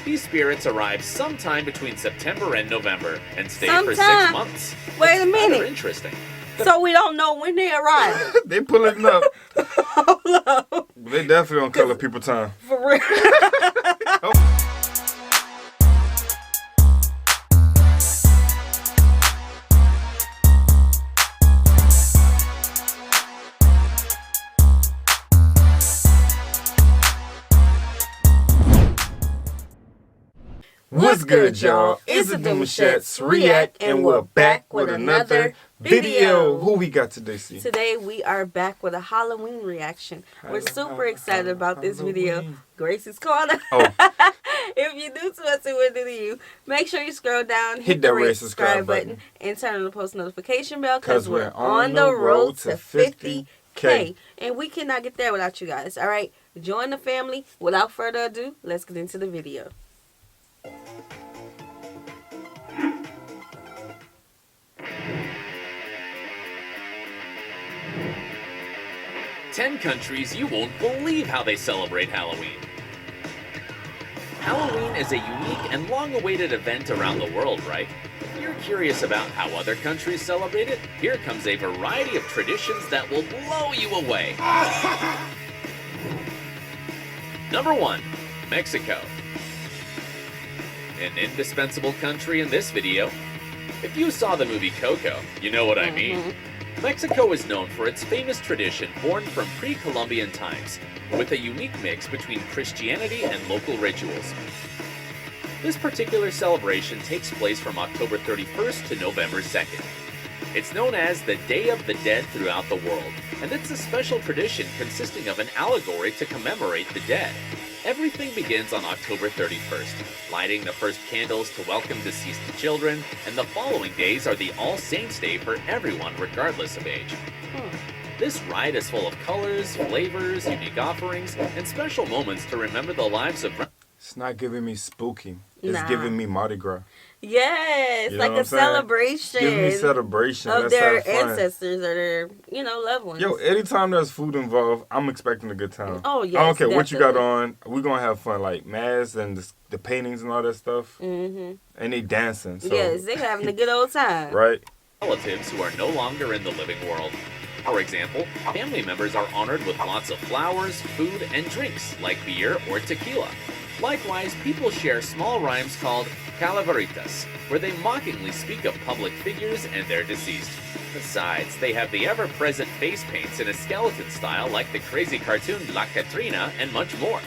These spirits arrive sometime between September and November and stay for 6 Sometime? months. Wait It's a minute. rather interesting. So we don't know when they arrive. They pulling up. Hold up. They definitely on color people time. For real. What's good, y'all? It's the Demouchets React, and we're back with another video. Who we got today, C? Today we are back with a Halloween reaction. We're super excited about this video. Gracie's Corner. Oh. If you're new to us and we're new to you, make sure you scroll down, Hit that red subscribe button, and turn on the post notification bell because we're on the road to 50K. And we cannot get there without you guys. All right, join the family. Without further ado, let's get into the video. Ten countries you won't believe how they celebrate Halloween. Halloween is a unique and long-awaited event around the world, right? If you're curious about how other countries celebrate it, here comes a variety of traditions that will blow you away. Number 1. Mexico. An indispensable country in this video. If you saw the movie Coco, you know what I mean. Mexico is known for its famous tradition born from pre-Columbian times, with a unique mix between Christianity and local rituals. This particular celebration takes place from October 31st to November 2nd. It's known as the Day of the Dead throughout the world, and it's a special tradition consisting of an allegory to commemorate the dead. Everything begins on October 31st, lighting the first candles to welcome deceased children, and the following days are the All Saints' Day for everyone regardless of age. This rite is full of colors, flavors, unique offerings, and special moments to remember the lives of... It's not giving me spooky. It's giving me Mardi Gras. Yes, You know like what a I'm saying? celebration. Give me celebration. Of Let's their have fun. ancestors or their, loved ones. Yo, anytime there's food involved, I'm expecting a good time. Oh, yes, I don't care what you got definitely. on. We're going to have fun, like masks and the paintings and all that stuff. Mm-hmm. And they dancing. So, Yes, they're having a good old time. right? relatives who are no longer in the living world. For example, family members are honored with lots of flowers, food, and drinks like beer or tequila. Likewise, people share small rhymes called calaveritas, where they mockingly speak of public figures and their deceased. Besides, they have the ever-present face paints in a skeleton style like the crazy cartoon La Catrina and much more.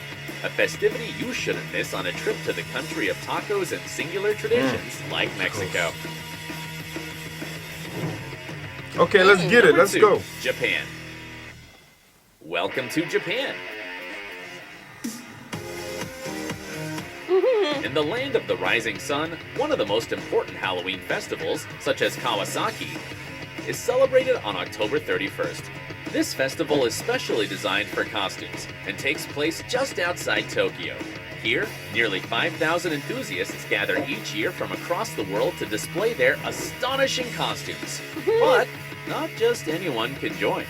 A festivity you shouldn't miss on a trip to the country of tacos and singular traditions like Mexico. Okay, let's get it. Number Let's 2, go. Japan. Welcome to Japan. In the land of the rising sun, one of the most important Halloween festivals, such as Kawasaki, is celebrated on October 31st. This festival is specially designed for costumes and takes place just outside Tokyo. Here, nearly 5,000 enthusiasts gather each year from across the world to display their astonishing costumes. But not just anyone can join.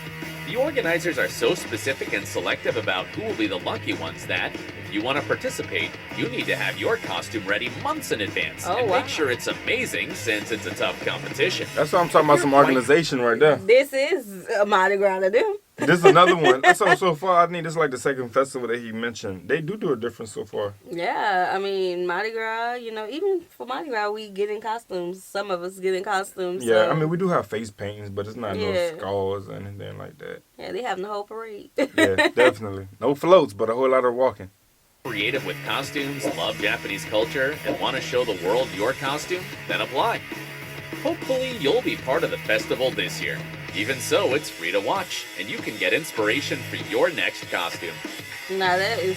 The organizers are so specific and selective about who will be the lucky ones that, if you want to participate, you need to have your costume ready months in advance and make sure it's amazing since it's a tough competition. That's what I'm talking about, some organization right there. This is a Mardi Gras to them. This is another one. So far, I think this is like the second festival that he mentioned. They do a difference so far. Yeah, I mean, Mardi Gras, even for Mardi Gras, we get in costumes. Some of us get in costumes. Yeah, so. I mean, we do have face paintings, but it's not no skulls or anything like that. Yeah, they having the whole parade. Yeah, definitely. No floats, but a whole lot of walking. Creative with costumes, love Japanese culture, and want to show the world your costume? Then apply. Hopefully, you'll be part of the festival this year. Even so, it's free to watch, and you can get inspiration for your next costume. Now that is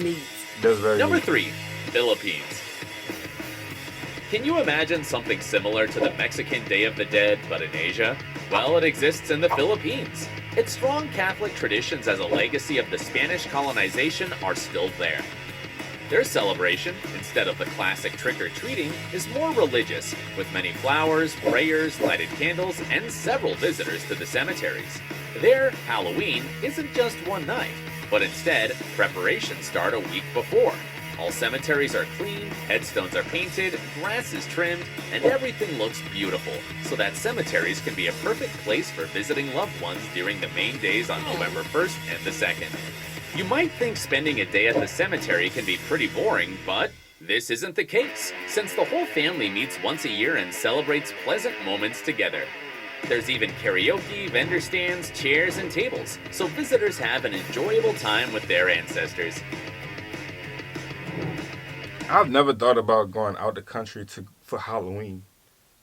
neat. That's very Number neat. 3, Philippines. Can you imagine something similar to the Mexican Day of the Dead, but in Asia? Well, it exists in the Philippines. Its strong Catholic traditions as a legacy of the Spanish colonization are still there. Their celebration, instead of the classic trick-or-treating, is more religious, with many flowers, prayers, lighted candles, and several visitors to the cemeteries. Their Halloween isn't just one night, but instead, preparations start a week before. All cemeteries are clean, headstones are painted, grass is trimmed, and everything looks beautiful, so that cemeteries can be a perfect place for visiting loved ones during the main days on November 1st and the 2nd. You might think spending a day at the cemetery can be pretty boring, but this isn't the case, since the whole family meets once a year and celebrates pleasant moments together. There's even karaoke, vendor stands, chairs, and tables, so visitors have an enjoyable time with their ancestors. I've never thought about going out the country for Halloween.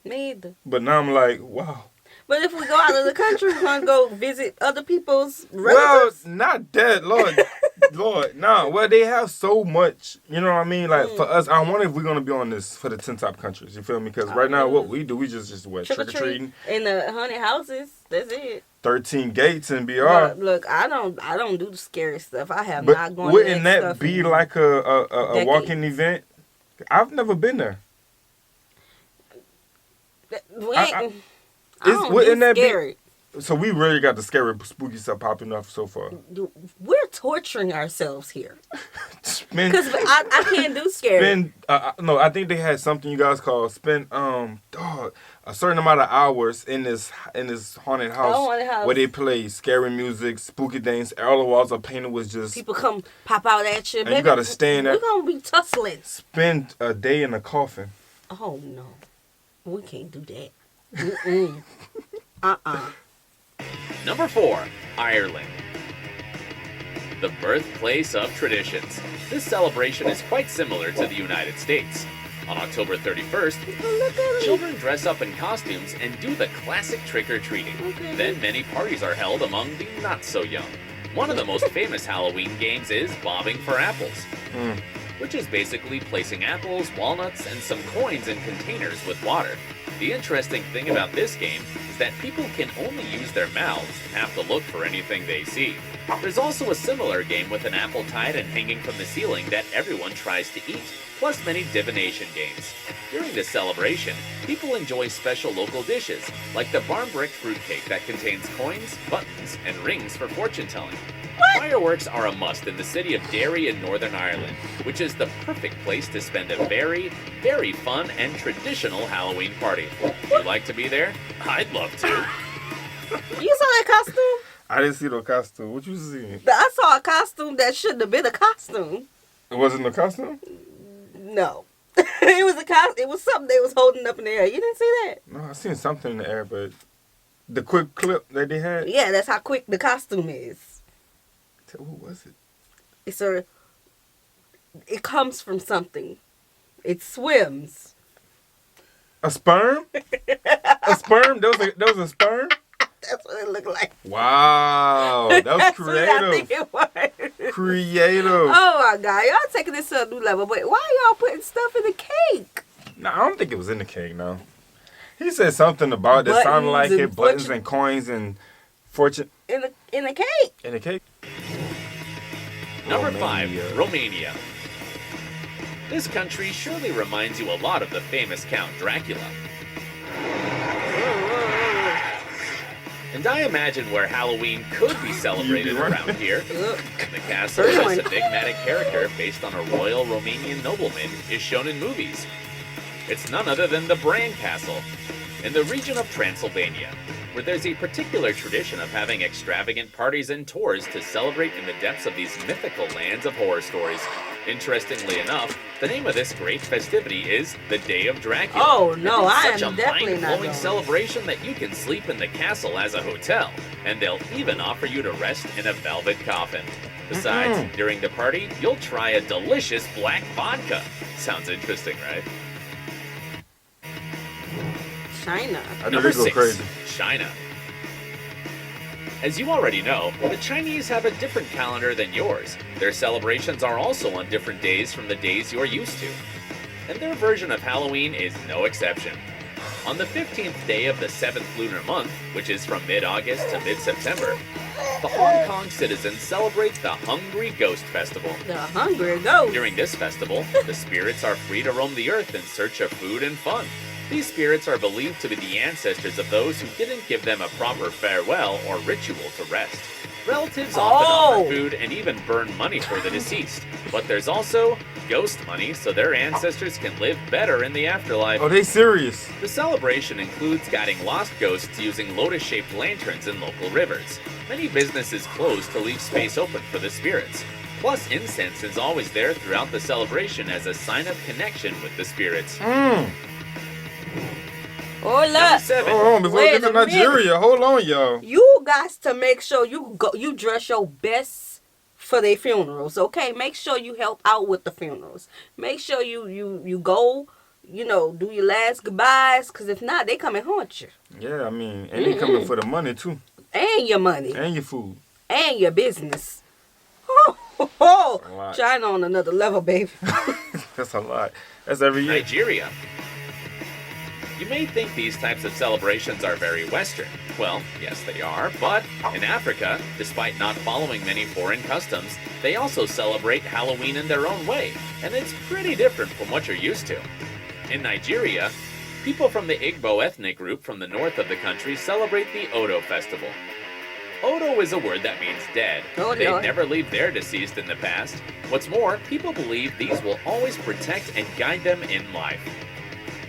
Me either. But now I'm like, wow. But if we go out of the country, we're going to go visit other people's Well, relatives. not that, Lord. Lord, no. Well, they have so much, you know what I mean? Like, for us, I wonder if we're going to be on this for the 10 top countries. You feel me? Because right now, what we do, we just what, trick-or-treating. In the haunted houses. That's it. 13 gates and BR. Look, I don't do the scary stuff. I have not gone to wouldn't that stuff be in like a decades. walk-in event? I've never been there. Wouldn't that scary. So we really got the scary, spooky stuff popping up so far. We're torturing ourselves here. Because I can't do scary. No, I think they had something you guys call spend a certain amount of hours in this haunted house, where they play scary music, spooky things. All the walls are painted with just people come pop out at you. And you gotta stand there. We're gonna be tussling. Spend a day in a coffin. Oh no, we can't do that. Number 4, Ireland. The birthplace of traditions. This celebration is quite similar to the United States. On October 31st, children dress up in costumes and do the classic trick-or-treating. Okay. Then many parties are held among the not-so-young. One of the most famous Halloween games is bobbing for apples, which is basically placing apples, walnuts, and some coins in containers with water. The interesting thing about this game is that people can only use their mouths and have to look for anything they see. There's also a similar game with an apple tied and hanging from the ceiling that everyone tries to eat, plus many divination games. During this celebration, people enjoy special local dishes, like the barn-bricked fruitcake that contains coins, buttons, and rings for fortune-telling. Fireworks are a must in the city of Derry in Northern Ireland, which is the perfect place to spend a very, very fun and traditional Halloween party. Would you like to be there? I'd love to. You saw that costume? I didn't see no costume. What you see? I saw a costume that shouldn't have been a costume. It wasn't a costume? No. It was a costume. It was something they was holding up in the air. You didn't see that? No, I seen something in the air, but the quick clip that they had. Yeah, that's how quick the costume is. What was it? It comes from something. It swims. A sperm? A sperm? That was a sperm? That's what it looked like. Wow. That was That's creative. what I think it was. Creative. Oh my God. Y'all taking this to a new level. But why y'all putting stuff in the cake? No, I don't think it was in the cake, no. He said something about it that sounded like it. Buttons and coins and fortune. In the cake. In the cake? Number 5, Romania. This country surely reminds you a lot of the famous Count Dracula. And I imagine where Halloween could be celebrated around here. The castle of this enigmatic character based on a royal Romanian nobleman is shown in movies. It's none other than the Bran Castle, in the region of Transylvania, where there's a particular tradition of having extravagant parties and tours to celebrate in the depths of these mythical lands of horror stories. Interestingly enough, the name of this great festivity is the Day of Dracula. Oh no, I am such a definitely not mind-blowing going. celebration that you can sleep in the castle as a hotel, and they'll even offer you to rest in a velvet coffin. Besides, during the party, you'll try a delicious black vodka. Sounds interesting, right? China. Number 6, China. As you already know, the Chinese have a different calendar than yours. Their celebrations are also on different days from the days you're used to. And their version of Halloween is no exception. On the 15th day of the 7th lunar month, which is from mid-August to mid-September, the Hong Kong citizens celebrate the Hungry Ghost Festival. The Hungry Ghost. During this festival, the spirits are free to roam the earth in search of food and fun. These spirits are believed to be the ancestors of those who didn't give them a proper farewell or ritual to rest. Relatives often offer food and even burn money for the deceased. But there's also ghost money, so their ancestors can live better in the afterlife. Oh, they serious? The celebration includes guiding lost ghosts using lotus-shaped lanterns in local rivers. Many businesses close to leave space open for the spirits. Plus, incense is always there throughout the celebration as a sign of connection with the spirits. Hold Number up. 7. Hold on, before we get to Nigeria, hold on, y'all. You got to make sure you dress your best for their funerals, okay? Make sure you help out with the funerals. Make sure you go, do your last goodbyes, because if not, they come and haunt you. Yeah, I mean, and they coming for the money, too. And your money. And your food. And your business. China on another level, baby. That's a lot. That's every year. Nigeria. You may think these types of celebrations are very Western. Well, yes they are, but in Africa, despite not following many foreign customs, they also celebrate Halloween in their own way, and it's pretty different from what you're used to. In Nigeria, people from the Igbo ethnic group from the north of the country celebrate the Odo festival. Odo is a word that means dead. They never leave their deceased in the past. What's more, people believe these will always protect and guide them in life.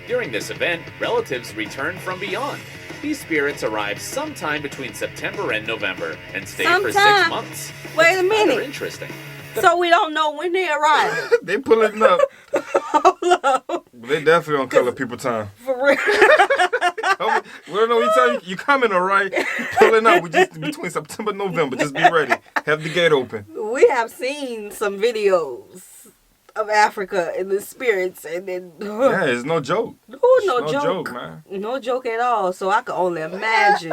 During this event, relatives return from beyond. These spirits arrive sometime between September and November and stay for 6 months. Wait a minute. Rather interesting. So we don't know when they arrive. They pulling up. They definitely on color people time. For real. We don't know. You tell you coming, all right? You pulling up. We just between September and November. Just be ready. Have the gate open. We have seen some videos of Africa and the spirits, and then yeah, it's no joke. No joke, man. No joke at all. So I can only imagine.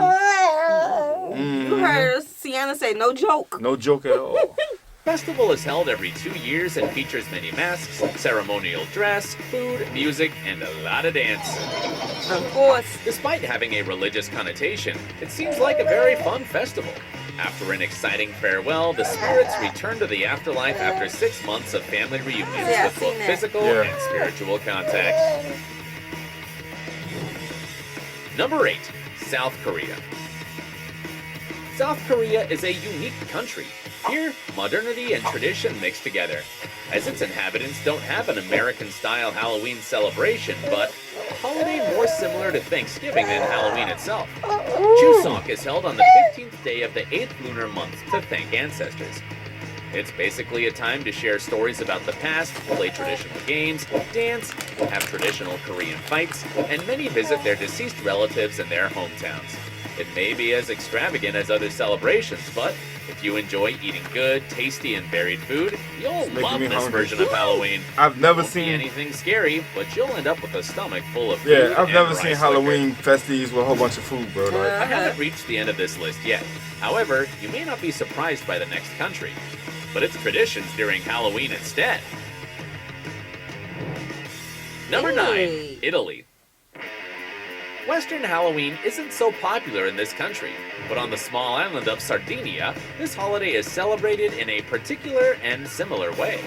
You heard Sienna say no joke. No joke at all. Festival is held every 2 years and features many masks, ceremonial dress, food, music, and a lot of dance. Of course. Despite having a religious connotation, it seems like a very fun festival. After an exciting farewell, the spirits return to the afterlife after 6 months of family reunions with both physical and spiritual contact. Number 8. South Korea. South Korea is a unique country. Here, modernity and tradition mix together, as its inhabitants don't have an American-style Halloween celebration, but a holiday more similar to Thanksgiving than Halloween itself. Chuseok is held on the 15th day of the 8th lunar month to thank ancestors. It's basically a time to share stories about the past, play traditional games, dance, have traditional Korean fights, and many visit their deceased relatives in their hometowns. It may be as extravagant as other celebrations, but if you enjoy eating good, tasty, and varied food, you'll love this version of Halloween. I've never seen anything scary, but you'll end up with a stomach full of food. Yeah, I've never seen Halloween festivities with a whole bunch of food, bro. I haven't reached the end of this list yet. However, you may not be surprised by the next country, but its traditions during Halloween instead. Number 9, Italy. Western Halloween isn't so popular in this country, but on the small island of Sardinia, this holiday is celebrated in a particular and similar way.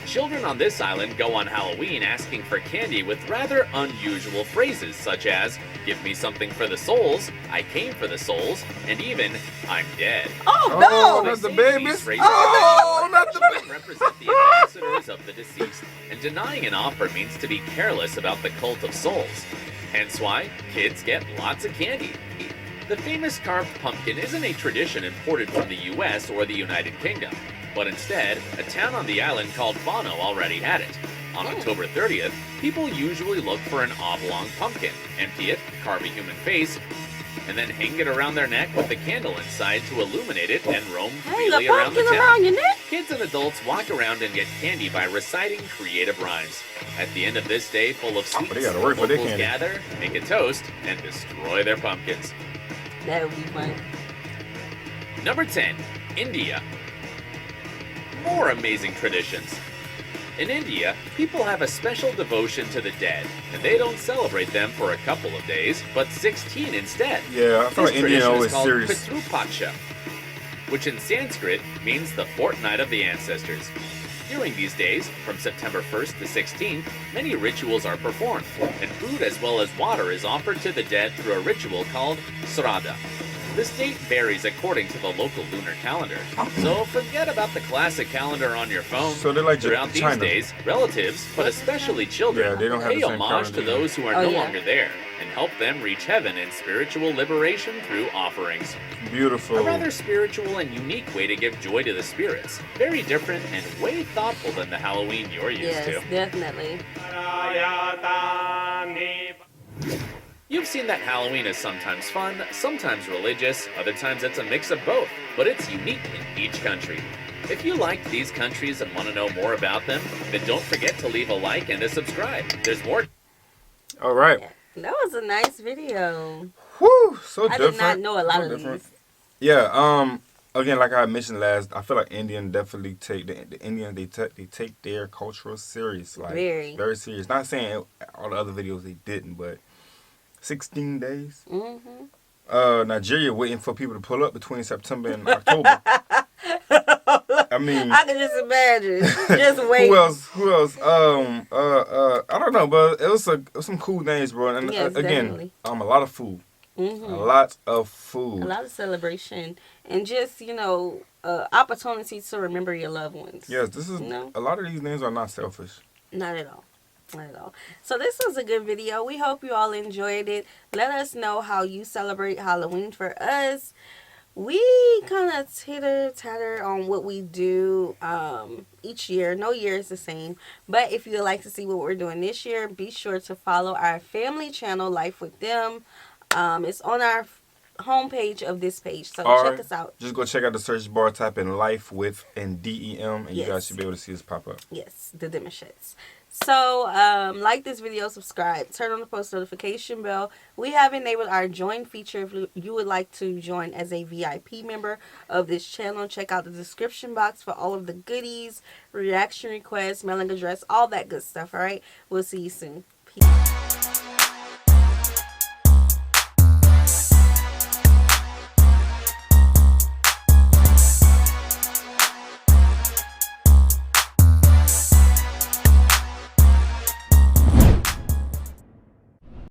Children on this island go on Halloween asking for candy with rather unusual phrases such as, "Give me something for the souls," "I came for the souls," and even, "I'm dead." Oh no! Not the babies! Not the babies! Represent the ambassadors of the deceased, and denying an offer means to be careless about the cult of souls. Hence why kids get lots of candy. The famous carved pumpkin isn't a tradition imported from the US or the United Kingdom, but instead, a town on the island called Bono already had it. On October 30th, people usually look for an oblong pumpkin, empty it, carve a human face, and then hang it around their neck with a candle inside to illuminate it and roam freely around the town. Around your neck? Kids and adults walk around and get candy by reciting creative rhymes. At the end of this day full of sweets, locals gather, make a toast, and destroy their pumpkins. That would be fun. Number 10, India. More amazing traditions. In India, people have a special devotion to the dead, and they don't celebrate them for a couple of days, but 16 instead. Yeah, I feel like India always serious. This tradition is called Pitru Paksha, which in Sanskrit means the fortnight of the ancestors. During these days, from September 1st to 16th, many rituals are performed, and food as well as water is offered to the dead through a ritual called Sraddha. This date varies according to the local lunar calendar, so forget about the classic calendar on your phone. So they're like Throughout these China. days, relatives, but especially children, they don't have pay the same homage to calendar. those who are no longer there and help them reach heaven and spiritual liberation through offerings. Beautiful. A rather spiritual and unique way to give joy to the spirits. Very different and way thoughtful than the Halloween you're used to. Yes, definitely. You've seen that Halloween is sometimes fun, sometimes religious, other times it's a mix of both, but it's unique in each country. If you like these countries and want to know more about them, then don't forget to leave a like and to subscribe. There's more. All right. Yeah, that was a nice video. Whew, so I different. did not know a lot so of different. these. Yeah. Again, like I mentioned last, I feel like Indian definitely take the Indians. They take their cultural serious, like very serious. Not saying all the other videos they didn't, but 16 days. Nigeria waiting for people to pull up between September and October. I mean, I can just imagine. Just wait. Who else? I don't know, but it was some cool names, bro. And Yes, again, definitely. a lot of food. A lot of food. A lot of celebration. And just, opportunities to remember your loved ones. Yes, this is a lot of these names are not selfish. Not at all. Not at all. So this was a good video. We hope you all enjoyed it. Let us know how you celebrate Halloween. For us, we kind of titter-tatter on what we do each year. No year is the same. But if you'd like to see what we're doing this year, be sure to follow our family channel, Life with Them. It's on our homepage of this page. So check us out. Just go check out the search bar, type in Life with and DEM, and you guys should be able to see this pop up. Yes, the Demouchets. So, like this video, subscribe, turn on the post notification bell. We have enabled our join feature if you would like to join as a VIP member of this channel. Check out the description box for all of the goodies, reaction requests, mailing address, all that good stuff, all right? We'll see you soon. Peace.